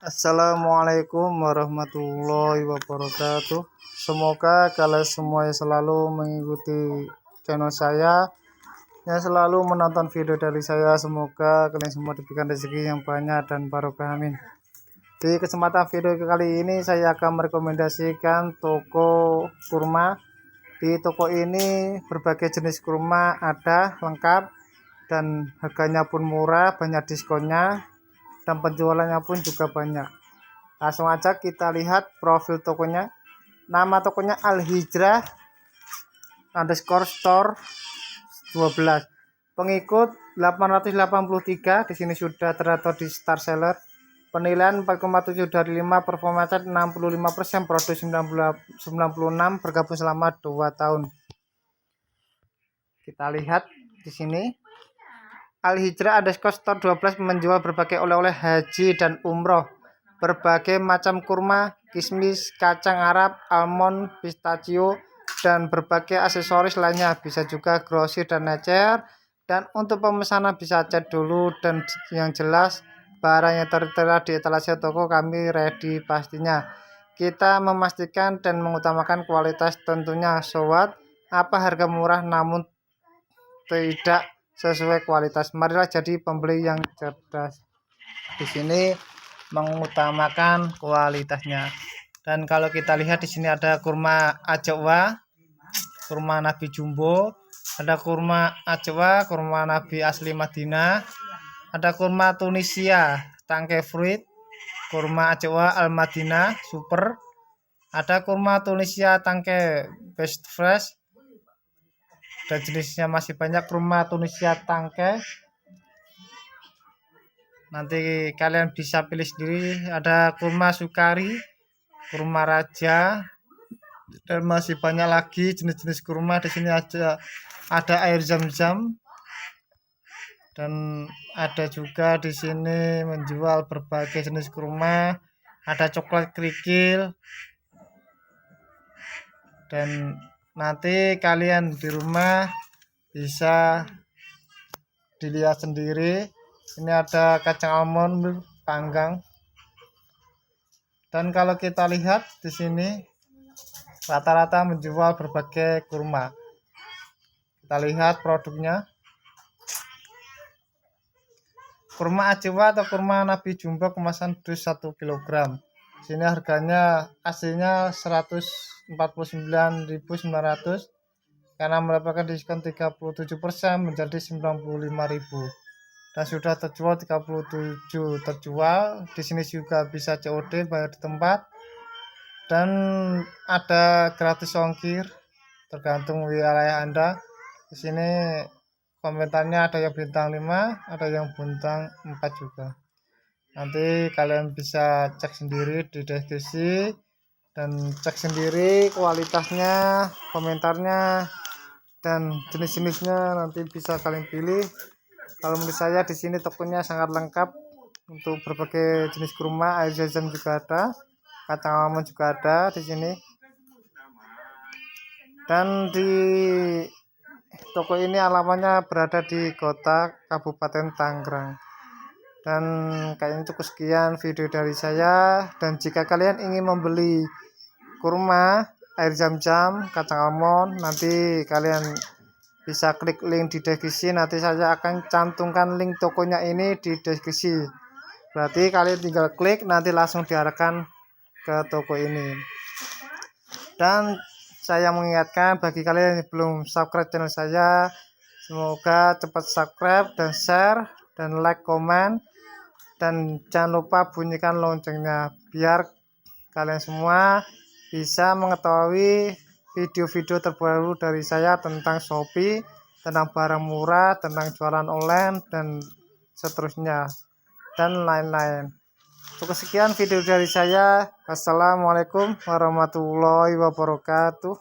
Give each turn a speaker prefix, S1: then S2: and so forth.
S1: Assalamualaikum warahmatullahi wabarakatuh. Semoga kalian semua selalu mengikuti channel saya, yang selalu menonton video dari saya. Semoga kalian semua diberikan rezeki yang banyak dan barokah, amin. Di kesempatan video kali ini saya akan merekomendasikan toko kurma. Di toko ini berbagai jenis kurma ada lengkap dan harganya pun murah, banyak diskonnya, dan penjualannya pun juga banyak. Langsung aja kita lihat profil tokonya. Nama tokonya Al Hijrah underscore store 12. Pengikut 883. Di sini sudah terdaftar di Star Seller. Penilaian 4,7 dari 5, performa cat 65%, produk 96, bergabung selama 2 tahun. Kita lihat di sini. Al Hijrah underscore store 12 menjual berbagai oleh-oleh haji dan umroh, berbagai macam kurma, kismis, kacang Arab, almond, pistachio, dan berbagai aksesoris lainnya. Bisa juga grosir dan ecer. Dan untuk pemesanan bisa chat dulu, dan yang jelas barang yang tertera di etalase toko kami ready pastinya. Kita memastikan dan mengutamakan kualitas tentunya, sobat. Apa harga murah namun tidak sesuai kualitas. Marilah jadi pembeli yang cerdas. Di sini mengutamakan kualitasnya. Dan kalau kita lihat di sini ada kurma ajwa, kurma Nabi Jumbo, ada kurma ajwa, kurma Nabi asli Madinah, ada kurma Tunisia tangke fruit, kurma ajwa Al Madinah super, ada kurma Tunisia tangke best fresh, dan jenisnya masih banyak. Kurma Tunisia tangke nanti kalian bisa pilih sendiri. Ada kurma sukari, kurma raja, dan masih banyak lagi jenis-jenis kurma. Di sini ada air zam-zam, dan ada juga di sini menjual berbagai jenis kurma. Ada coklat kerikil, dan nanti kalian di rumah bisa dilihat sendiri. Ini ada kacang almond panggang. Dan kalau kita lihat di sini rata-rata menjual berbagai kurma. Kita lihat produknya. Kurma ajwa atau kurma Nabi Jumbo kemasan dus 1 kg. Sini harganya aslinya 149.900, karena mendapatkan diskon 37% menjadi 95.000. Dan sudah terjual 37 terjual. Di sini juga bisa COD, bayar di tempat, dan ada gratis ongkir tergantung wilayah Anda. Di sini komentarnya ada yang bintang 5, ada yang bintang 4 juga. Nanti kalian bisa cek sendiri di deskripsi dan cek sendiri kualitasnya, komentarnya, dan jenis-jenisnya nanti bisa kalian pilih. Kalau menurut saya di sini tokonya sangat lengkap untuk berbagai jenis kurma. Air zam juga ada, kacang almond juga ada di sini. Dan di toko ini alamatnya berada di kota Kabupaten Tangerang. Dan kayaknya cukup sekian video dari saya. Dan jika kalian ingin membeli kurma, air zam-zam, kacang almond, nanti kalian bisa klik link di deskripsi. Nanti saya akan cantumkan link tokonya ini di deskripsi. Berarti kalian tinggal klik, nanti langsung diarahkan ke toko ini. Dan saya mengingatkan bagi kalian yang belum subscribe channel saya, semoga cepat subscribe dan share dan like, komen, dan jangan lupa bunyikan loncengnya biar kalian semua bisa mengetahui video-video terbaru dari saya tentang Shopee, tentang barang murah, tentang jualan online, dan seterusnya, dan lain-lain. Cukup sekian video dari saya. Wassalamualaikum warahmatullahi wabarakatuh.